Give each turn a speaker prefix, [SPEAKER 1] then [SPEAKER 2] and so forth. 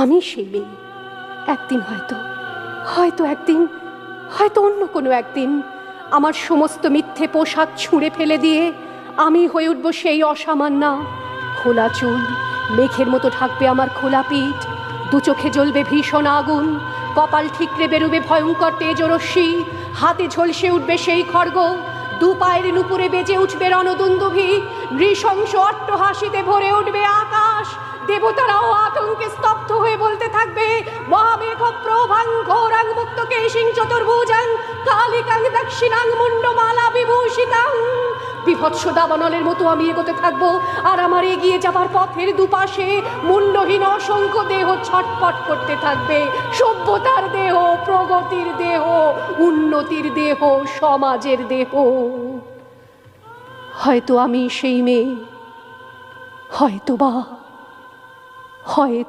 [SPEAKER 1] আমি সেই মেয়ে। একদিন হয়তো একদিন, হয়তো অন্য কোনো একদিন আমার সমস্ত মিথ্যে পোশাক ছুঁড়ে ফেলে দিয়ে আমি হয়ে উঠব সেই অসামান্যা। খোলা চুল মেঘের মতো ঢাকবে আমার খোলা পিঠ, দু চোখে জ্বলবে ভীষণ আগুন, কপাল ঠিকরে বেরোবে ভয়ঙ্কর তেজরশ্মি, হাতে ঝলসে উঠবে সেই খড়গ, দু পায়ের নুপুরে বেজে উঠবে রণদুন্দুভি, নৃশংস অট্টহাসিতে ভরে উঠবে আকাশ। দেবতারাও আতঙ্কে স্তব্ধ হয়ে বলতে থাকবে, মহামেঘ প্রভাং ঘোরাং মুক্ত কেশিং চতুর্ভুজাং কালিকাং দক্ষিণাং মুন্ডমালা বিভূষিতাং। বিভৎস দাবানলের মতো আমি এগোতে থাকবো, আর আমার এগিয়ে যাবার পথের দুপাশে মুন্ডহীন অসংখ্য দেহ ছটফট করতে থাকবে। সভ্যতার দেহ, প্রগতির দেহ, উন্নতির দেহ, সমাজের দেহ। হয়তো আমি সেই মেয়ে, হয়তো বা